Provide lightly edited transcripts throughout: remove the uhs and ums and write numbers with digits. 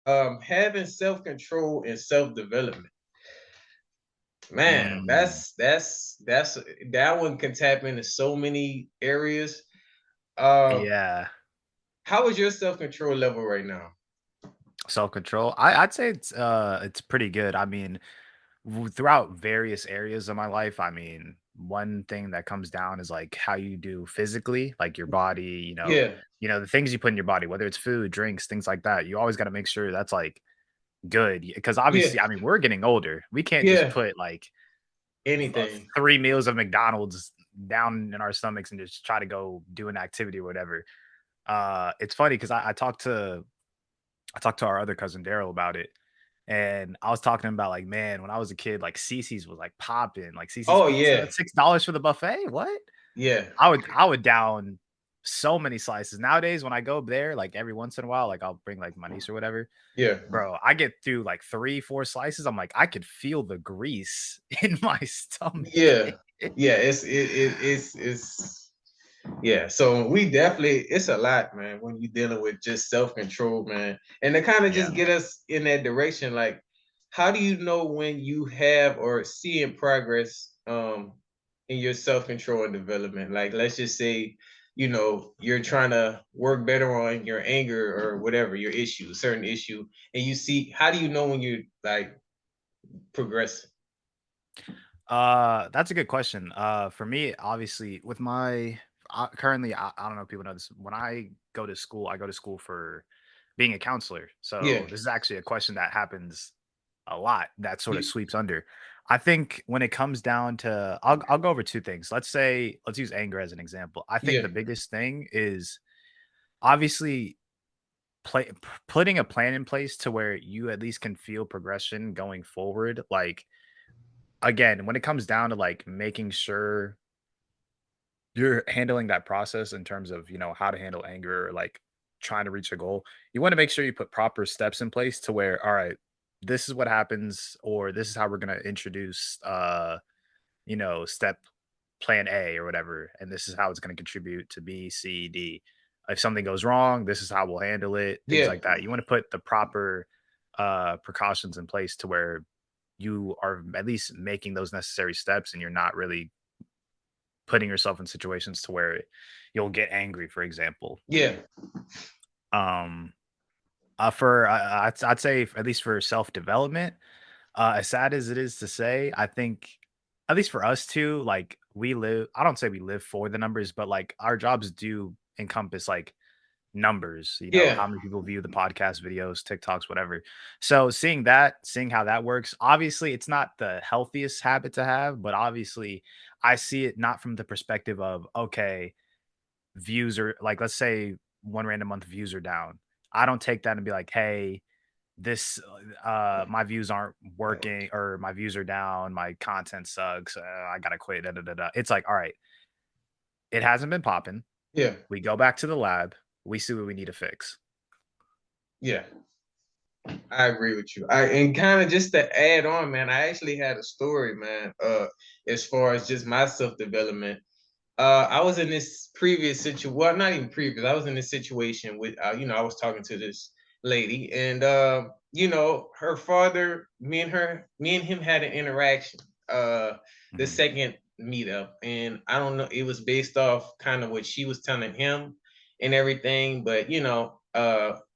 Having self-control and self-development. Man, Mm, that's that one can tap into so many areas. Um, yeah. how is your self-control level right now? Self-control. I'd say it's pretty good. I mean, throughout various areas of my life, I mean, one thing that comes down is like how you do physically, like your body, Yeah, the things you put in your body, whether it's food, drinks, things like that. You always got to make sure that's like good because yeah, obviously, I mean, we're getting older. We can't just yeah. put like Anything. 3 meals of McDonald's down in our stomachs and just try to go do an activity or whatever. It's funny because I talked to our other cousin Daryl about it, and I was talking to him about like, man, when I was a kid, like Cece's was like popping, like Cece's Oh pizza, yeah, $6 for the buffet. What? yeah, I would down so many slices. Nowadays, when I go there, like every once in a while, like I'll bring like my niece or whatever. yeah, Bro, I get through like 3, 4 slices. I'm like, I could feel the grease in my stomach. yeah, yeah. It's yeah. So we definitely it's a lot, man. When you're dealing with just self control, man, and to kind of Yeah. just get us in that direction, like, how do you know when you have or see in progress in your self control and development? Like, let's just say. You're trying to work better on your anger or whatever your issue, certain issue, and you see how do you know when you're like progressing? That's a good question. For me, obviously, with my currently, I don't know if people know this. When I go to school, I go to school for being a counselor. Yeah, So this is actually a question that happens a lot that sort of you, sweeps under. I think when it comes down to, I'll go over two things. Let's use anger as an example. I think yeah, the biggest thing is obviously putting a plan in place to where you at least can feel progression going forward. Like again, when it comes down to like making sure you're handling that process in terms of, how to handle anger or like trying to reach a goal, you want to make sure you put proper steps in place to where, all right, this is what happens, or this is how we're going to introduce, step plan A or whatever. And this is how it's going to contribute to B, C, D. If something goes wrong, this is how we'll handle it, things yeah, like that. You want to put the proper precautions in place to where you are at least making those necessary steps and you're not really putting yourself in situations to where you'll get angry, for example. yeah, Um, for I'd say at least for self development, as sad as it is to say, I think at least for us too, like we live. I don't say we live for the numbers, but like our jobs do encompass like numbers. yeah, How many people view the podcast, videos, TikToks, whatever. So seeing how that works. Obviously, it's not the healthiest habit to have, but obviously, I see it not from the perspective of okay, views are like let's say one random month views are down. I don't take that and be like, "Hey, this my views aren't working or my views are down, my content sucks. I got to quit." Da, da, da, da. It's like, "All right, it hasn't been popping. yeah, We go back to the lab, we see what we need to fix." yeah. I agree with you. And kind of just to add on, man, I actually had a story, man. As far as just my self development, I was in this previous situation. Well, not even previous. I was in this situation with, I was talking to this lady, and her father, me and him had an interaction. The Mhm. second meetup, and I don't know, it was based off kind of what she was telling him and everything, but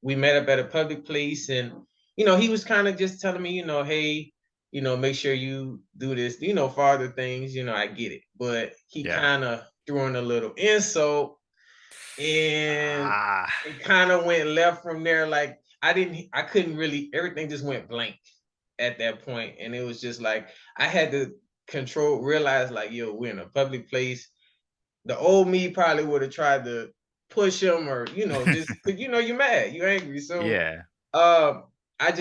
we met up at a public place, and he was kind of just telling me, hey, make sure you do this, father things, I get it. But he Yeah. kind of threw in a little insult, and Ah, it kind of went left from there. Like I couldn't really, everything just went blank at that point. And it was just like, I had to realize like, yo, we're in a public place. The old me probably would have tried to push him or, just, cause you're mad, you're angry. So, yeah. um, I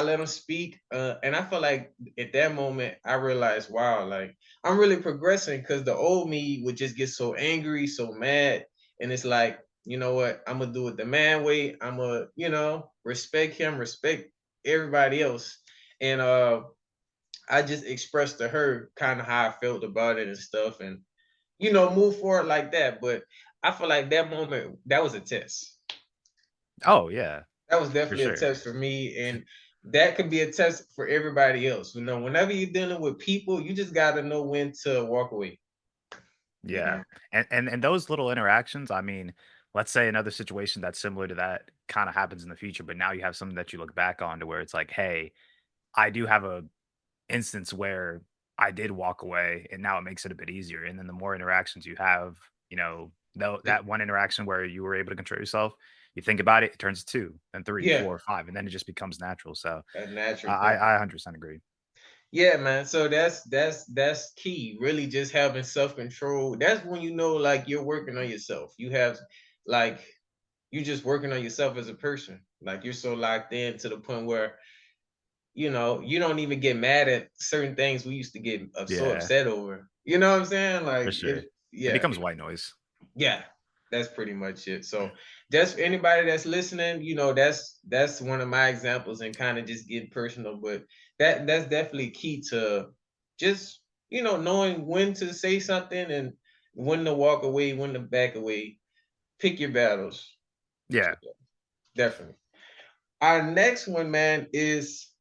let him speak. And I felt like at that moment, I realized, wow, like I'm really progressing because the old me would just get so angry, so mad. And it's like, you know what? I'm going to do it the man way. I'm going to, respect him, respect everybody else. And I just expressed to her kind of how I felt about it and stuff. And, move forward like that. But I feel like that moment, that was a test. Oh, yeah. That was For definitely a sure. test for me, and that could be a test for everybody else. You know, whenever you're dealing with people, you just got to know when to walk away. You Yeah. know, And those little interactions, I mean, let's say another situation that's similar to that kind of happens in the future, but now you have something that you look back on to where it's like, hey, I do have a instance where I did walk away and now it makes it a bit easier. And then the more interactions you have, though it, that one interaction where you were able to control yourself, you think about it, it turns to two, then three, yeah, four, five, and then it just becomes natural. So a I, natural I thing. I 100% agree. Yeah, man. So that's key. Really, just having self control. That's when you know, like you're working on yourself. You have, like, you just working on yourself as a person. Like you're so locked in to the point where you don't even get mad at certain things we used to get so Yeah, upset over. You know what I'm saying? for Like sure. It yeah, becomes white noise. yeah, that's pretty much it. So just anybody that's listening, that's one of my examples and kind of just get personal, but that's definitely key to just knowing when to say something and when to walk away, when to back away. Pick your battles. So, Yeah. yeah, definitely. Our next one, man, is